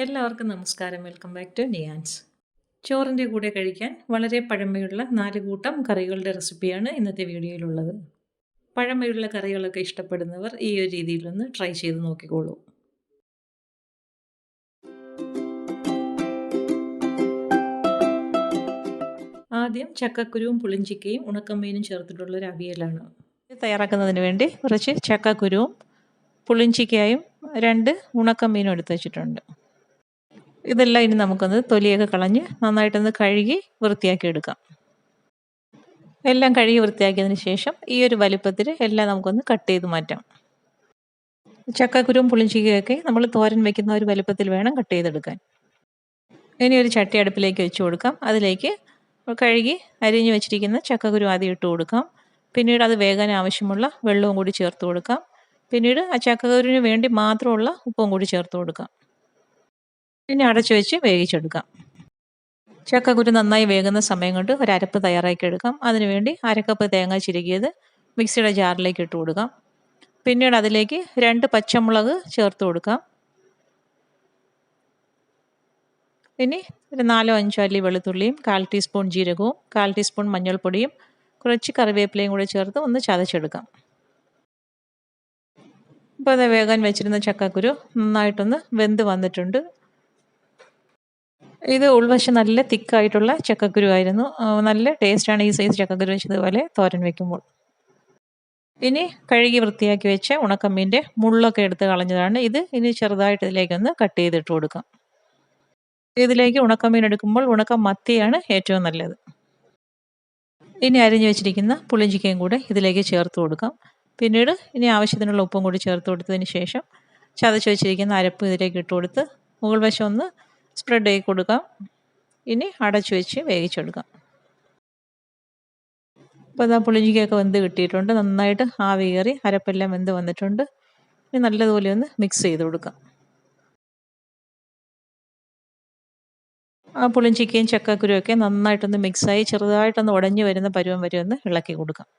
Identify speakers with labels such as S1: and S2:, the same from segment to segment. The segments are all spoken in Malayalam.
S1: എല്ലാവർക്കും നമസ്കാരം. Welcome back to Niyans. ചോറിൻ്റെ കൂടെ കഴിക്കാൻ വളരെ പഴമയുള്ള 4 കൂട്ടം കറികളുടെ റെസിപ്പിയാണ് ഇന്നത്തെ വീഡിയോയിലുള്ളത്. പഴമയുള്ള കറികളൊക്കെ ഇഷ്ടപ്പെടുന്നവർ ഈ ഒരു രീതിയിലൊന്ന് ട്രൈ ചെയ്ത് നോക്കിക്കോളൂ. ആദ്യം ചക്കക്കുരുവും പുളിഞ്ചിക്കയും ഉണക്കമീനും ചേർത്തിട്ടുള്ള ഒരു അവിയലാണ്. ഇത് തയ്യാറാക്കുന്നതിന് വേണ്ടി കുറച്ച് ചക്കക്കുരുവും പുളിഞ്ചിക്കയും 2 ഉണക്കമീനും എടുത്ത് വെച്ചിട്ടുണ്ട്. ഇതെല്ലാം ഇനി നമുക്കൊന്ന് തൊലിയൊക്കെ കളഞ്ഞ് നന്നായിട്ടൊന്ന് കഴുകി വൃത്തിയാക്കി എടുക്കാം. എല്ലാം കഴുകി വൃത്തിയാക്കിയതിന് ശേഷം ഈ ഒരു വലുപ്പത്തിൽ എല്ലാം നമുക്കൊന്ന് കട്ട് ചെയ്ത് മാറ്റാം. ചക്കക്കുരുവും പുളിഞ്ചിക്കയൊക്കെ നമ്മൾ തോരൻ വെക്കുന്ന ഒരു വലുപ്പത്തിൽ വേണം കട്ട് ചെയ്തെടുക്കാൻ. ഇനി ഒരു ചട്ടി അടുപ്പിലേക്ക് വെച്ച് കൊടുക്കാം. അതിലേക്ക് കഴുകി അരിഞ്ഞു വെച്ചിരിക്കുന്ന ചക്കക്കുരു ആദ്യം ഇട്ട് കൊടുക്കാം. പിന്നീട് അത് വേകാൻ ആവശ്യമുള്ള വെള്ളവും കൂടി ചേർത്ത് കൊടുക്കാം. പിന്നീട് ആ ചക്കക്കുരുവിന് വേണ്ടി മാത്രമുള്ള ഉപ്പും കൂടി ചേർത്ത് കൊടുക്കാം. ഇനി അടച്ചു വെച്ച് വേവിച്ചെടുക്കാം. ചക്കക്കുരു നന്നായി വേകുന്ന സമയം കൊണ്ട് ഒരു അരപ്പ് തയ്യാറാക്കി എടുക്കാം. അതിനുവേണ്ടി അരക്കപ്പ് തേങ്ങ ചിരകിയത് മിക്സിയുടെ ജാറിലേക്ക് ഇട്ട് കൊടുക്കാം. പിന്നീട് അതിലേക്ക് 2 പച്ചമുളക് ചേർത്ത് കൊടുക്കാം. ഇനി ഒരു 4-5 അല്ലി വെളുത്തുള്ളിയും 1/4 ടീസ്പൂൺ ജീരകവും 1/4 ടീസ്പൂൺ മഞ്ഞൾപ്പൊടിയും കുറച്ച് കറിവേപ്പിലയും കൂടി ചേർത്ത് ഒന്ന് ചതച്ചെടുക്കാം. ഇപ്പോൾ അത് വേകാൻ വെച്ചിരുന്ന ചക്കക്കുരു നന്നായിട്ടൊന്ന് വെന്ത് വന്നിട്ടുണ്ട്. ഇത് ഉൾവശം നല്ല തിക്കായിട്ടുള്ള ചക്കക്കുരു ആയിരുന്നു. നല്ല ടേസ്റ്റാണ് ഈ സൈസ് ചക്കക്കുരു വെച്ചതുപോലെ തോരൻ വെക്കുമ്പോൾ. ഇനി കഴുകി വൃത്തിയാക്കി വെച്ച ഉണക്കമീൻ്റെ മുള്ളൊക്കെ എടുത്ത് കളഞ്ഞതാണ് ഇത്. ഇനി ചെറുതായിട്ട് ഇതിലേക്കൊന്ന് കട്ട് ചെയ്തിട്ട് കൊടുക്കാം. ഇതിലേക്ക് ഉണക്കമീൻ എടുക്കുമ്പോൾ ഉണക്ക മത്തിയാണ് ഏറ്റവും നല്ലത്. ഇനി അരിഞ്ഞു വെച്ചിരിക്കുന്ന പുളിഞ്ചിക്കയും കൂടെ ഇതിലേക്ക് ചേർത്ത് കൊടുക്കാം. പിന്നീട് ഇനി ആവശ്യത്തിനുള്ള ഉപ്പും കൂടി ചേർത്ത് കൊടുത്തതിന് ശേഷം ചതച്ച് വെച്ചിരിക്കുന്ന അരപ്പ് ഇതിലേക്ക് ഇട്ട് കൊടുത്ത് മുകൾ വശം ഒന്ന് സ്പ്രെഡ് ചെയ്ത് കൊടുക്കാം. ഇനി അടച്ചു വെച്ച് വേവിച്ചെടുക്കാം. ഇപ്പോൾ ഇതാ പുളിഞ്ചിക്കയൊക്കെ വെന്ത് കിട്ടിയിട്ടുണ്ട്. നന്നായിട്ട് ആവി കയറി അരപ്പെല്ലാം വെന്ത് വന്നിട്ടുണ്ട്. ഇനി നല്ലതുപോലെ ഒന്ന് മിക്സ് ചെയ്ത് കൊടുക്കാം. ആ പുളിഞ്ചിക്കയും ചക്കക്കുരുവൊക്കെ നന്നായിട്ടൊന്ന് മിക്സായി ചെറുതായിട്ടൊന്ന് ഉടഞ്ഞു വരുന്ന പരുവം വരെ ഒന്ന് ഇളക്കി കൊടുക്കാം.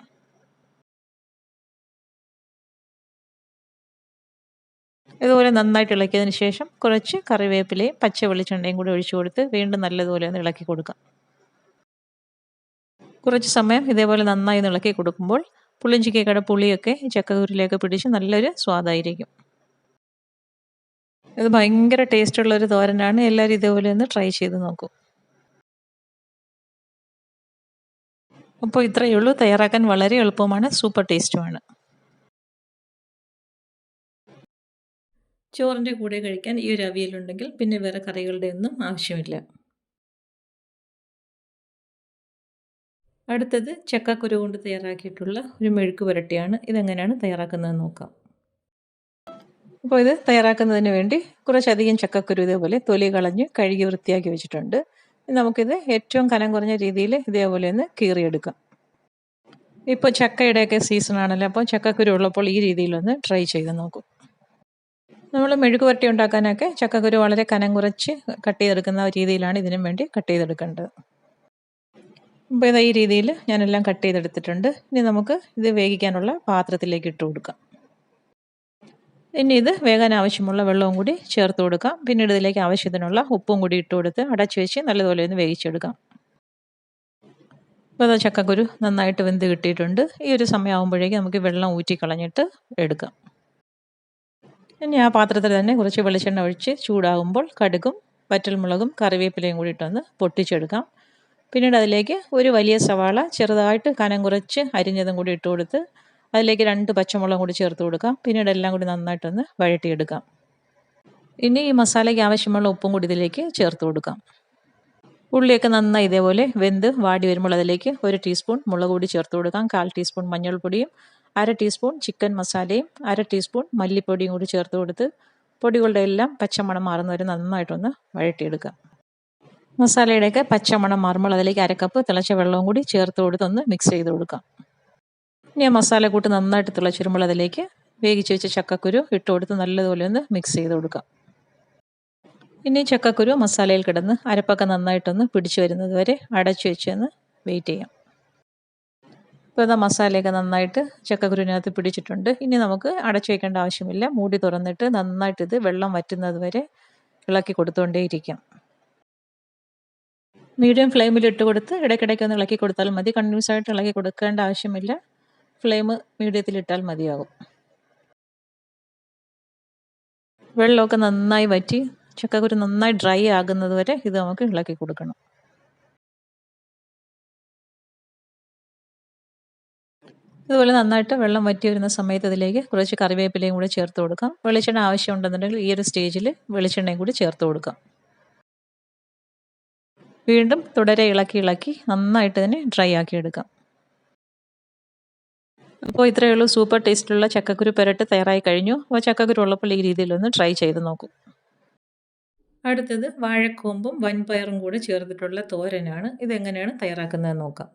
S1: ഇതുപോലെ നന്നായിട്ട് ഇളക്കിയതിന് ശേഷം കുറച്ച് കറിവേപ്പിലയും പച്ച വെളിച്ചെണ്ണയും കൂടി ഒഴിച്ചു കൊടുത്ത് വീണ്ടും നല്ലതുപോലെ ഒന്ന് ഇളക്കി കൊടുക്കാം. കുറച്ച് സമയം ഇതേപോലെ നന്നായി ഇളക്കി കൊടുക്കുമ്പോൾ പുളിഞ്ചിക്കയുടെ പുളിയൊക്കെ ചക്കക്കുരുവിലേക്ക് പിടിച്ച് നല്ലൊരു സ്വാദായിരിക്കും. ഇത് ഭയങ്കര ടേസ്റ്റുള്ളൊരു തോരനാണ്. എല്ലാവരും ഇതേപോലെ ഒന്ന് ട്രൈ ചെയ്ത് നോക്കൂ. അപ്പോൾ ഇത്രയേ ഉള്ളൂ. തയ്യാറാക്കാൻ വളരെ എളുപ്പമാണ്, സൂപ്പർ ടേസ്റ്റുമാണ്. ചോറിൻ്റെ കൂടെ കഴിക്കാൻ ഈ ഒരു അവിയലുണ്ടെങ്കിൽ പിന്നെ വേറെ കറികളുടെ ഒന്നും ആവശ്യമില്ല. അടുത്തത് ചക്കക്കുരു കൊണ്ട് തയ്യാറാക്കിയിട്ടുള്ള ഒരു മെഴുക്ക് പുരട്ടിയാണ്. ഇതെങ്ങനെയാണ് തയ്യാറാക്കുന്നതെന്ന് നോക്കാം. അപ്പോൾ ഇത് തയ്യാറാക്കുന്നതിന് വേണ്ടി കുറച്ചധികം ചക്കക്കുരു ഇതേപോലെ തൊലി കളഞ്ഞ് കഴുകി വൃത്തിയാക്കി വെച്ചിട്ടുണ്ട്. നമുക്കിത് ഏറ്റവും കനം കുറഞ്ഞ രീതിയിൽ ഇതേപോലെ ഒന്ന് കീറിയെടുക്കാം. ഇപ്പോൾ ചക്കയുടെയൊക്കെ സീസണാണല്ലോ, അപ്പോൾ ചക്കക്കുരു ഉള്ളപ്പോൾ ഈ രീതിയിലൊന്ന് ട്രൈ ചെയ്ത് നോക്കൂ. നമ്മൾ മെഴുക്ക് പുരട്ടി ഉണ്ടാക്കാനൊക്കെ ചക്കക്കുരു വളരെ കനം കുറച്ച് കട്ട് ചെയ്തെടുക്കുന്ന രീതിയിലാണ് ഇതിനും വേണ്ടി കട്ട് ചെയ്തെടുക്കേണ്ടത്. അപ്പോൾ ഇത് ഈ രീതിയിൽ ഞാനെല്ലാം കട്ട് ചെയ്തെടുത്തിട്ടുണ്ട്. ഇനി നമുക്ക് ഇത് വേവിക്കാനുള്ള പാത്രത്തിലേക്ക് ഇട്ട് കൊടുക്കാം. ഇനി ഇത് വേകാൻ ആവശ്യമുള്ള വെള്ളവും കൂടി ചേർത്ത് കൊടുക്കാം. പിന്നീട് ഇതിലേക്ക് ആവശ്യത്തിനുള്ള ഉപ്പും കൂടി ഇട്ട് കൊടുത്ത് അടച്ചു വെച്ച് നല്ലതുപോലെ ഒന്ന് വേവിച്ചെടുക്കാം. ഇപ്പോൾ അത് ചക്കക്കുരു നന്നായിട്ട് വെന്ത് കിട്ടിയിട്ടുണ്ട്. ഈ ഒരു സമയമാകുമ്പോഴേക്കും നമുക്ക് വെള്ളം ഊറ്റി കളഞ്ഞിട്ട് എടുക്കാം. ഇനി ആ പാത്രത്തിൽ തന്നെ കുറച്ച് വെളിച്ചെണ്ണ ഒഴിച്ച് ചൂടാകുമ്പോൾ കടുകും വറ്റൽമുളകും കറിവേപ്പിലയും കൂടി ഇട്ടൊന്ന് പൊട്ടിച്ചെടുക്കാം. പിന്നീട് അതിലേക്ക് ഒരു വലിയ സവാള ചെറുതായിട്ട് കനം കുറച്ച് അരിഞ്ഞതും കൂടി ഇട്ട് കൊടുത്ത് അതിലേക്ക് 2 പച്ചമുളകും കൂടി ചേർത്ത് കൊടുക്കാം. പിന്നീട് എല്ലാം കൂടി നന്നായിട്ടൊന്ന് വഴറ്റിയെടുക്കാം. ഇനി ഈ മസാലയ്ക്ക് ആവശ്യമുള്ള ഉപ്പും കൂടി ഇതിലേക്ക് ചേർത്ത് കൊടുക്കാം. ഉള്ളിയൊക്കെ നന്നായി ഇതേപോലെ വെന്ത് വാടി വരുമ്പോൾ അതിലേക്ക് 1 ടീസ്പൂൺ മുളക് പൊടി ചേർത്ത് കൊടുക്കാം. 1/4 ടീസ്പൂൺ മഞ്ഞൾപ്പൊടിയും 1/2 ടീസ്പൂൺ ചിക്കൻ മസാലയും 1/2 ടീസ്പൂൺ മല്ലിപ്പൊടിയും കൂടി ചേർത്ത് കൊടുത്ത് പൊടികളുടെ എല്ലാം പച്ചമണം മാറുന്നവരെ നന്നായിട്ടൊന്ന് വഴറ്റിയെടുക്കാം. മസാലയുടെയൊക്കെ പച്ചമണം മാറുമ്പോൾ അതിലേക്ക് 1/2 കപ്പ് തിളച്ച വെള്ളവും കൂടി ചേർത്ത് കൊടുത്ത് ഒന്ന് മിക്സ് ചെയ്ത് കൊടുക്കാം. ഇനി ആ മസാലക്കൂട്ട് നന്നായിട്ട് തിളച്ച് വരുമ്പോൾ അതിലേക്ക് വേവിച്ച് വെച്ച ചക്കക്കുരു ഇട്ട് കൊടുത്ത് നല്ലതുപോലെ ഒന്ന് മിക്സ് ചെയ്ത് കൊടുക്കാം. ഇനി ചക്കക്കുരു മസാലയിൽ കിടന്ന് അരപ്പൊക്കെ നന്നായിട്ടൊന്ന് പിടിച്ചു വരുന്നത് വരെ അടച്ചു വെച്ചൊന്ന് വെയിറ്റ് ചെയ്യാം. ഇപ്പോൾ ഇതാ മസാലയൊക്കെ നന്നായിട്ട് ചക്കക്കുരുവിനകത്ത് പിടിച്ചിട്ടുണ്ട്. ഇനി നമുക്ക് അടച്ചു വയ്ക്കേണ്ട ആവശ്യമില്ല. മൂടി തുറന്നിട്ട് നന്നായിട്ട് ഇത് വെള്ളം വറ്റുന്നത് വരെ ഇളക്കി കൊടുത്തുകൊണ്ടേയിരിക്കാം. മീഡിയം ഫ്ലെയിമിൽ ഇട്ട് കൊടുത്ത് ഇടയ്ക്കിടയ്ക്ക് ഒന്ന് ഇളക്കി കൊടുത്താൽ മതി. കണ്ടിന്യൂസ് ആയിട്ട് ഇളക്കി കൊടുക്കേണ്ട ആവശ്യമില്ല. ഫ്ലെയിം മീഡിയത്തിലിട്ടാൽ മതിയാകും. വെള്ളമൊക്കെ നന്നായി വറ്റി ചക്കക്കുരു നന്നായി ഡ്രൈ ആകുന്നത് വരെ ഇത് നമുക്ക് ഇളക്കി കൊടുക്കണം. ഇതുപോലെ നന്നായിട്ട് വെള്ളം വറ്റി വരുന്ന സമയത്ത് ഇതിലേക്ക് കുറച്ച് കറിവേപ്പിലയും കൂടി ചേർത്ത് കൊടുക്കാം. വെളിച്ചെണ്ണ ആവശ്യമുണ്ടെന്നുണ്ടെങ്കിൽ ഈ ഒരു സ്റ്റേജിൽ വെളിച്ചെണ്ണയും കൂടി ചേർത്ത് കൊടുക്കാം. വീണ്ടും തുടരെ ഇളക്കി നന്നായിട്ട് തന്നെ ഡ്രൈ ആക്കി എടുക്കാം. അപ്പോൾ ഇത്രയേ ഉള്ളൂ. സൂപ്പർ ടേസ്റ്റുള്ള ചക്കക്കുരു പെരട്ട് തയ്യാറായി കഴിഞ്ഞു. അപ്പോൾ ചക്കക്കുരു ഉള്ളപ്പോൾ ഈ രീതിയിലൊന്ന് ട്രൈ ചെയ്ത് നോക്കൂ. അടുത്തത് വാഴക്കൂമ്പും വൻപയറും കൂടെ ചേർത്തിട്ടുള്ള തോരനാണ്. ഇതെങ്ങനെയാണ് തയ്യാറാക്കുന്നതെന്ന് നോക്കാം.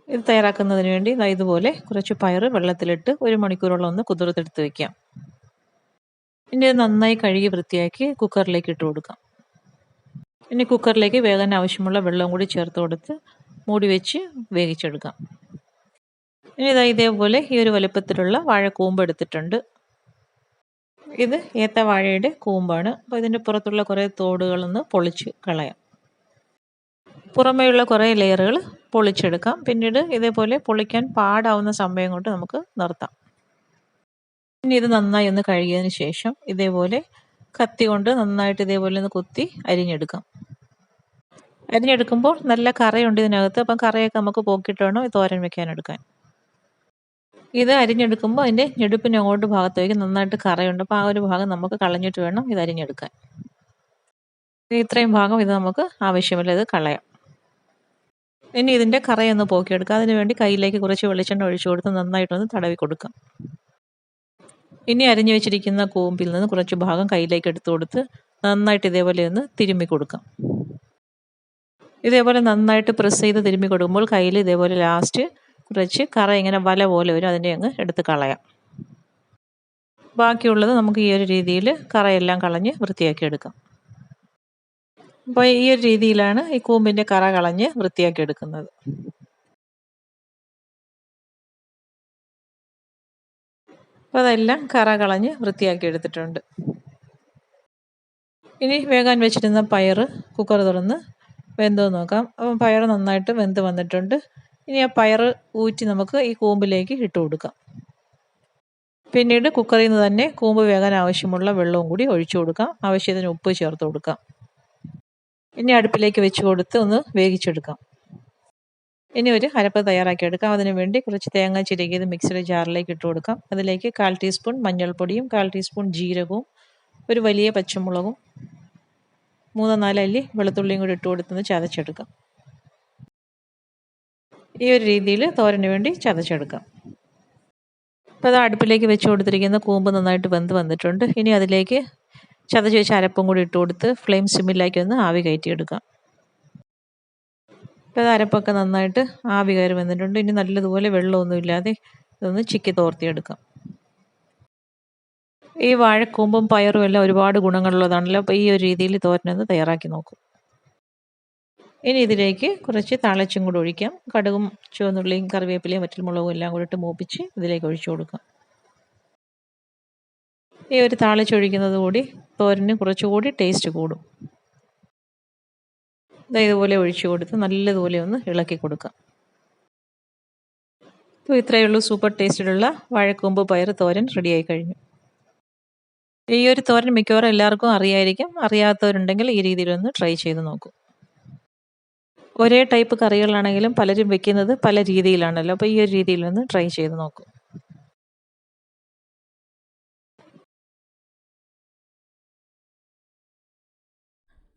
S1: ഇത് തയ്യാറാക്കുന്നതിന് വേണ്ടി ഇതുപോലെ കുറച്ച് പയർ വെള്ളത്തിലിട്ട് 1 മണിക്കൂറോളം ഒന്ന് കുതിർത്തെടുത്ത് വയ്ക്കാം. ഇനി ഇത് നന്നായി കഴുകി വൃത്തിയാക്കി കുക്കറിലേക്ക് ഇട്ട് കൊടുക്കാം. ഇനി കുക്കറിലേക്ക് വേകാൻ ആവശ്യമുള്ള വെള്ളം കൂടി ചേർത്ത് കൊടുത്ത് മൂടി വെച്ച് വേവിച്ചെടുക്കാം. ഇനി ഇതേപോലെ ഈ ഒരു വലുപ്പത്തിലുള്ള വാഴക്കൂമ്പ് എടുത്തിട്ടുണ്ട്. ഇത് ഏത്തവാഴയുടെ കൂമ്പാണ്. അപ്പോൾ ഇതിൻ്റെ പുറത്തുള്ള കുറേ തോടുകളൊന്ന് പൊളിച്ച് കളയാം. പുറമേയുള്ള കുറേ ലെയറുകൾ പൊളിച്ചെടുക്കാം. പിന്നീട് ഇതേപോലെ പൊളിക്കാൻ പാടാവുന്ന സമയം കൊണ്ട് നമുക്ക് നിർത്താം. ഇനി ഇത് നന്നായി ഒന്ന് കഴുകിയതിന് ശേഷം ഇതേപോലെ കത്തി കൊണ്ട് നന്നായിട്ട് ഇതേപോലെ ഒന്ന് കുത്തി അരിഞ്ഞെടുക്കാം. അരിഞ്ഞെടുക്കുമ്പോൾ നല്ല കറയുണ്ട് ഇതിനകത്ത്. അപ്പം കറയൊക്കെ നമുക്ക് പോക്കിയിട്ട് വേണം ഈ തോരൻ വെക്കാൻ എടുക്കാൻ. ഇത് അരിഞ്ഞെടുക്കുമ്പോൾ അതിൻ്റെ ഞെടുപ്പിന് അങ്ങോട്ട് ഭാഗത്തേക്ക് നന്നായിട്ട് കറയുണ്ട്. അപ്പോൾ ആ ഒരു ഭാഗം നമുക്ക് കളഞ്ഞിട്ട് വേണം ഇത് അരിഞ്ഞെടുക്കാൻ. ഇത്രയും ഭാഗം ഇത് നമുക്ക് ആവശ്യമില്ല, ഇത് കളയാം. ഇനി ഇതിൻ്റെ കറയൊന്ന് പോക്കിയെടുക്കുക. അതിന് വേണ്ടി കയ്യിലേക്ക് കുറച്ച് വെളിച്ചെണ്ണ ഒഴിച്ചു കൊടുത്ത് നന്നായിട്ടൊന്ന് തടവി കൊടുക്കാം. ഇനി അരിഞ്ഞു വെച്ചിരിക്കുന്ന കൂമ്പിൽ നിന്ന് കുറച്ച് ഭാഗം കയ്യിലേക്ക് എടുത്തു കൊടുത്ത് നന്നായിട്ട് ഇതേപോലെ ഒന്ന് തിരുമ്മി കൊടുക്കാം. ഇതേപോലെ നന്നായിട്ട് പ്രസ് ചെയ്ത് തിരുമ്മി കൊടുക്കുമ്പോൾ കയ്യിൽ ഇതേപോലെ ലാസ്റ്റ് കുറച്ച് കറ ഇങ്ങനെ വല പോലെ വരും. അതിനെ അങ്ങ് എടുത്ത് കളയാം. ബാക്കിയുള്ളത് നമുക്ക് ഈ ഒരു രീതിയിൽ കറയെല്ലാം കളഞ്ഞ് വൃത്തിയാക്കി എടുക്കാം. അപ്പോൾ ഈ ഒരു രീതിയിലാണ് ഈ കൂമ്പിൻ്റെ കറ കളഞ്ഞ് വൃത്തിയാക്കി എടുക്കുന്നത്. അപ്പോൾ അതെല്ലാം കറ കളഞ്ഞ് വൃത്തിയാക്കി എടുത്തിട്ടുണ്ട്. ഇനി വേകാൻ വെച്ചിരുന്ന പയർ കുക്കർ തുറന്ന് വെന്തോ നോക്കാം. അപ്പം പയർ നന്നായിട്ട് വെന്ത് വന്നിട്ടുണ്ട്. ഇനി ആ പയർ ഊറ്റി നമുക്ക് ഈ കൂമ്പിലേക്ക് ഇട്ട് കൊടുക്കാം. പിന്നീട് കുക്കറിൽ നിന്ന് തന്നെ കൂമ്പ് വേകാൻ ആവശ്യമുള്ള വെള്ളവും കൂടി ഒഴിച്ചു കൊടുക്കാം. ആവശ്യത്തിന് ഉപ്പ് ചേർത്ത് കൊടുക്കാം. ഇനി അടുപ്പിലേക്ക് വെച്ച് കൊടുത്ത് ഒന്ന് വേവിച്ചെടുക്കാം. ഇനി ഒരു അരപ്പ് തയ്യാറാക്കി എടുക്കാം. അതിനു വേണ്ടി കുറച്ച് തേങ്ങ ചിരകിയത് മിക്സിയുടെ ജാറിലേക്ക് ഇട്ട് കൊടുക്കാം. അതിലേക്ക് 1/4 ടീസ്പൂൺ മഞ്ഞൾപ്പൊടിയും 1/4 ടീസ്പൂൺ ജീരകവും ഒരു വലിയ പച്ചമുളകും 3-4 അല്ലി വെളുത്തുള്ളിയും കൂടി ഇട്ട് കൊടുത്തൊന്ന് ചതച്ചെടുക്കാം. ഈ ഒരു രീതിയിൽ തോരന് വേണ്ടി ചതച്ചെടുക്കാം. അപ്പോൾ അത് അടുപ്പിലേക്ക് വെച്ച് കൊടുത്തിരിക്കുന്ന കൂമ്പ് നന്നായിട്ട് വെന്ത് വന്നിട്ടുണ്ട്. ഇനി അതിലേക്ക് ചതച്ച് വെച്ച് അരപ്പും കൂടി ഇട്ട് കൊടുത്ത് ഫ്ലെയിം സിമ്മിലാക്കി ഒന്ന് ആവി കയറ്റിയെടുക്കാം. അപ്പോൾ അത് അരപ്പൊക്കെ നന്നായിട്ട് ആവി കയറി വന്നിട്ടുണ്ട്. ഇനി നല്ലതുപോലെ വെള്ളമൊന്നും ഇല്ലാതെ ഇതൊന്ന് ചിക്കി തോർത്തിയെടുക്കാം. ഈ വാഴക്കൂമ്പും പയറും എല്ലാം ഒരുപാട് ഗുണങ്ങളുള്ളതാണല്ലോ. അപ്പോൾ ഈ ഒരു രീതിയിൽ തോരനൊന്ന് തയ്യാറാക്കി നോക്കും. ഇനി ഇതിലേക്ക് കുറച്ച് താളിച്ചും കൂടി ഒഴിക്കാം. കടുകും ചുവന്നുള്ളിയും കറിവേപ്പിലയും വറ്റൽമുളകും എല്ലാം കൂടി ഇട്ട് മൂപ്പിച്ച് ഇതിലേക്ക് ഒഴിച്ചു കൊടുക്കാം. ഈ ഒരു താളിച്ചൊഴിക്കുന്നത് കൂടി തോരന് കുറച്ചുകൂടി ടേസ്റ്റ് കൂടും. ഇതുപോലെ ഒഴിച്ചു കൊടുത്ത് നല്ലതുപോലെ ഒന്ന് ഇളക്കി കൊടുക്കാം. അപ്പോൾ ഇത്രയേ ഉള്ളൂ. സൂപ്പർ ടേസ്റ്റിലുള്ള വാഴക്കൂമ്പ് പയർ തോരൻ റെഡിയായി കഴിഞ്ഞു. ഈ ഒരു തോരൻ മിക്കവാറും എല്ലാവർക്കും അറിയായിരിക്കും. അറിയാത്തവരുണ്ടെങ്കിൽ ഈ രീതിയിലൊന്ന് ട്രൈ ചെയ്ത് നോക്കൂ. ഒരേ ടൈപ്പ് കറികളാണെങ്കിലും പലരും വെക്കുന്നത് പല രീതിയിലാണല്ലോ. അപ്പോൾ ഈ ഒരു രീതിയിലൊന്ന് ട്രൈ ചെയ്ത് നോക്കൂ.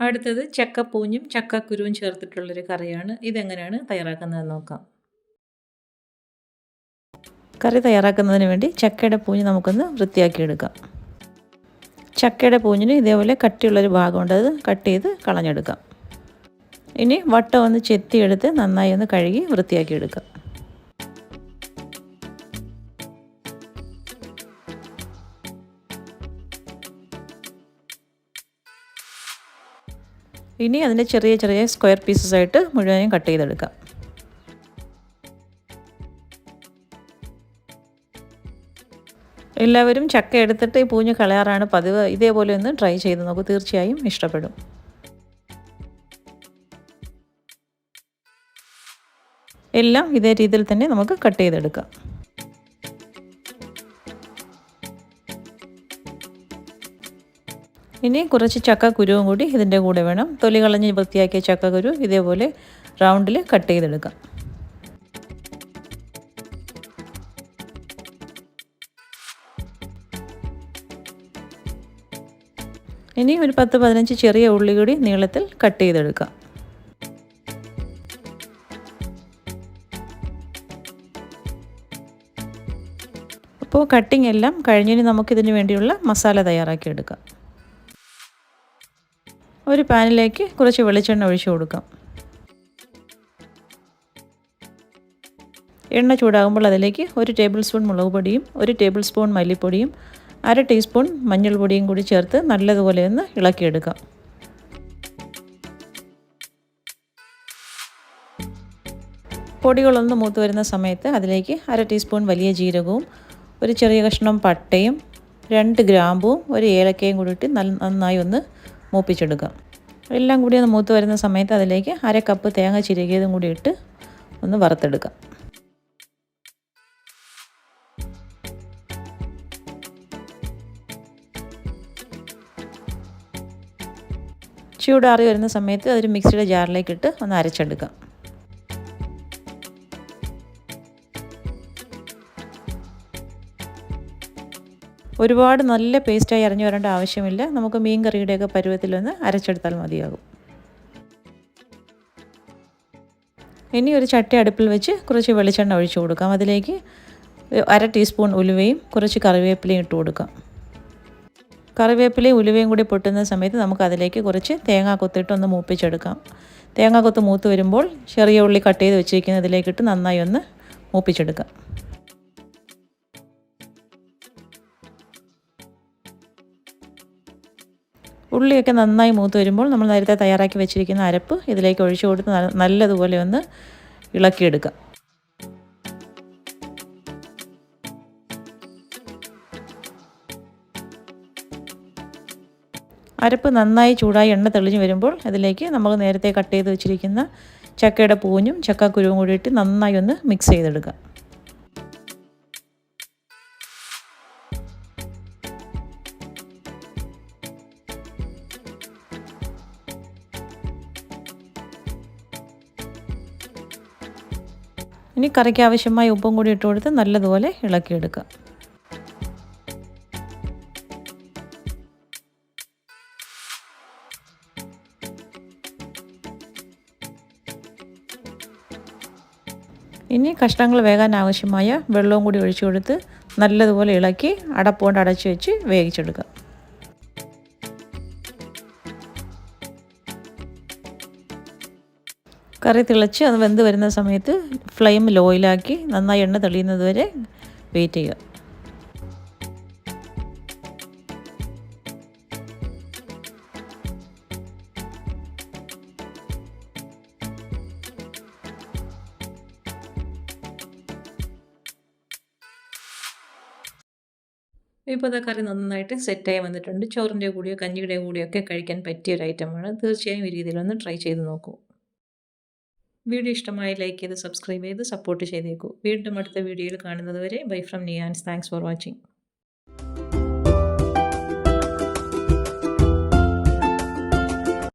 S1: അടുത്തത് ചക്കപ്പൂഞ്ഞും ചക്കക്കുരുവും ചേർത്തിട്ടുള്ളൊരു കറിയാണ്. ഇതെങ്ങനെയാണ് തയ്യാറാക്കുന്നതെന്ന് നോക്കാം. കറി തയ്യാറാക്കുന്നതിന് വേണ്ടി ചക്കയുടെ പൂഞ്ഞ് നമുക്കൊന്ന് വൃത്തിയാക്കിയെടുക്കാം. ചക്കയുടെ പൂഞ്ഞിന് ഇതേപോലെ കട്ടിയുള്ളൊരു ഭാഗമുണ്ട്. അത് കട്ട് ചെയ്ത് കളഞ്ഞെടുക്കാം. ഇനി വട്ടം ഒന്ന് ചെത്തിയെടുത്ത് നന്നായി ഒന്ന് കഴുകി വൃത്തിയാക്കിയെടുക്കാം. ഇനി അതിൻ്റെ ചെറിയ ചെറിയ സ്ക്വയർ പീസസ് ആയിട്ട് മുഴുവനും കട്ട് ചെയ്തെടുക്കാം. എല്ലാവരും ചക്ക എടുത്തിട്ട് ഈ പൂഞ്ഞ് കളയാറാണ് പതിവ്. ഇതേപോലെ ഒന്ന് ട്രൈ ചെയ്ത് നോക്കൂ, തീർച്ചയായും ഇഷ്ടപ്പെടും. എല്ലാം ഇതേ രീതിയിൽ തന്നെ നമുക്ക് കട്ട് ചെയ്തെടുക്കാം. ഇനി കുറച്ച് ചക്കക്കുരുവും കൂടി ഇതിൻ്റെ കൂടെ വേണം. തൊലി കളഞ്ഞ് വൃത്തിയാക്കിയ ചക്കക്കുരു ഇതേപോലെ റൗണ്ടിൽ കട്ട് ചെയ്തെടുക്കാം. ഇനി ഒരു 10-15 ചെറിയ ഉള്ളി കൂടി നീളത്തിൽ കട്ട് ചെയ്തെടുക്കാം. അപ്പോൾ കട്ടിങ് എല്ലാം കഴിഞ്ഞിനി നമുക്കിതിന് വേണ്ടിയുള്ള മസാല തയ്യാറാക്കിയെടുക്കാം. ഒരു പാനിലേക്ക് കുറച്ച് വെളിച്ചെണ്ണ ഒഴിച്ചു കൊടുക്കാം. എണ്ണ ചൂടാകുമ്പോൾ അതിലേക്ക് 1 ടേബിൾ സ്പൂൺ മുളക് പൊടിയും 1 ടേബിൾ സ്പൂൺ മല്ലിപ്പൊടിയും 1/2 ടീസ്പൂൺ മഞ്ഞൾപ്പൊടിയും കൂടി ചേർത്ത് നല്ലതുപോലെ ഒന്ന് ഇളക്കിയെടുക്കാം. പൊടികളൊന്ന് മൂത്ത് വരുന്ന സമയത്ത് അതിലേക്ക് 1/2 ടീസ്പൂൺ വലിയ ജീരകവും ഒരു ചെറിയ കഷ്ണം പട്ടയും 2 ഗ്രാമ്പും 1 ഏലക്കയും കൂടി ഇട്ട് നന്നായി ഒന്ന് മൂപ്പിച്ചെടുക്കാം. എല്ലാം കൂടി ഒന്ന് മൂത്ത് വരുന്ന സമയത്ത് അതിലേക്ക് 1/2 കപ്പ് തേങ്ങ ചിരകിയതും കൂടി ഇട്ട് ഒന്ന് വറുത്തെടുക്കാം. ചൂടാറി വരുന്ന സമയത്ത് അതൊരു മിക്സിയുടെ ജാറിലേക്ക് ഇട്ട് ഒന്ന് അരച്ചെടുക്കാം. ഒരുപാട് നല്ല പേസ്റ്റായി അരഞ്ഞു വരേണ്ട ആവശ്യമില്ല. നമുക്ക് മീൻ കറിയുടെയൊക്കെ പരുവത്തിലൊന്ന് അരച്ചെടുത്താൽ മതിയാകും. ഇനി ഒരു ചട്ടി അടുപ്പിൽ വെച്ച് കുറച്ച് വെളിച്ചെണ്ണ ഒഴിച്ചു കൊടുക്കാം. അതിലേക്ക് 1/2 ടീസ്പൂൺ ഉലുവയും കുറച്ച് കറിവേപ്പിലയും ഇട്ട് കൊടുക്കാം. കറിവേപ്പിലയും ഉലുവയും കൂടി പൊട്ടുന്ന സമയത്ത് നമുക്ക് അതിലേക്ക് കുറച്ച് തേങ്ങാക്കൊത്തിട്ട് ഒന്ന് മൂപ്പിച്ചെടുക്കാം. തേങ്ങാക്കൊത്ത് മൂത്ത് വരുമ്പോൾ ചെറിയ ഉള്ളി കട്ട് ചെയ്ത് വെച്ചിരിക്കുന്നതിലേക്കിട്ട് നന്നായി ഒന്ന് മൂപ്പിച്ചെടുക്കാം. ഉള്ളിയൊക്കെ നന്നായി മൂത്ത് വരുമ്പോൾ നമ്മൾ നേരത്തെ തയ്യാറാക്കി വെച്ചിരിക്കുന്ന അരപ്പ് ഇതിലേക്ക് ഒഴിച്ചു കൊടുത്ത് നല്ലതുപോലെ ഒന്ന് ഇളക്കിയെടുക്കാം. അരപ്പ് നന്നായി ചൂടായി എണ്ണ തെളിഞ്ഞ് വരുമ്പോൾ അതിലേക്ക് നമ്മൾ നേരത്തെ കട്ട് ചെയ്ത് വെച്ചിരിക്കുന്ന ചക്കയുടെ പൂഞ്ഞും ചക്കക്കുരുവും കൂടി ഇട്ട് നന്നായി ഒന്ന് മിക്സ് ചെയ്തെടുക്കാം. ഇനി കറിക്ക് ആവശ്യമായ ഉപ്പും കൂടി ഇട്ട് കൊടുത്ത് നല്ലതുപോലെ ഇളക്കിയെടുക്കുക. ഇനി കഷ്ണങ്ങൾ വേകാൻ ആവശ്യമായ വെള്ളവും കൂടി ഒഴിച്ചു കൊടുത്ത് നല്ലതുപോലെ ഇളക്കി അടപ്പുകൊണ്ട് അടച്ചു വെച്ച് വേവിച്ചെടുക്കുക. കറി തിളച്ച് അത് വെന്ത് വരുന്ന സമയത്ത് ഫ്ലെയിം ലോയിലാക്കി നന്നായി എണ്ണ തെളിയുന്നത് വരെ വെയിറ്റ് ചെയ്യുക. ഇപ്പോൾ അത് കറി നന്നായിട്ട് സെറ്റായി വന്നിട്ടുണ്ട്. ചോറിൻ്റെ കൂടെയോ കഞ്ഞിയുടെ കൂടെയോ ഒക്കെ കഴിക്കാൻ പറ്റിയ ഒരു ഐറ്റമാണ്. തീർച്ചയായും ഈ രീതിയിലൊന്ന് ട്രൈ ചെയ്ത് നോക്കൂ. വീഡിയോ ഇഷ്ടമായി ലൈക്ക് ചെയ്ത് സബ്സ്ക്രൈബ് ചെയ്ത് സപ്പോർട്ട് ചെയ്തേക്കൂ. വീണ്ടും അടുത്ത വീഡിയോയിൽ കാണുന്നത് വരെ bye from Niyans. Thanks for watching.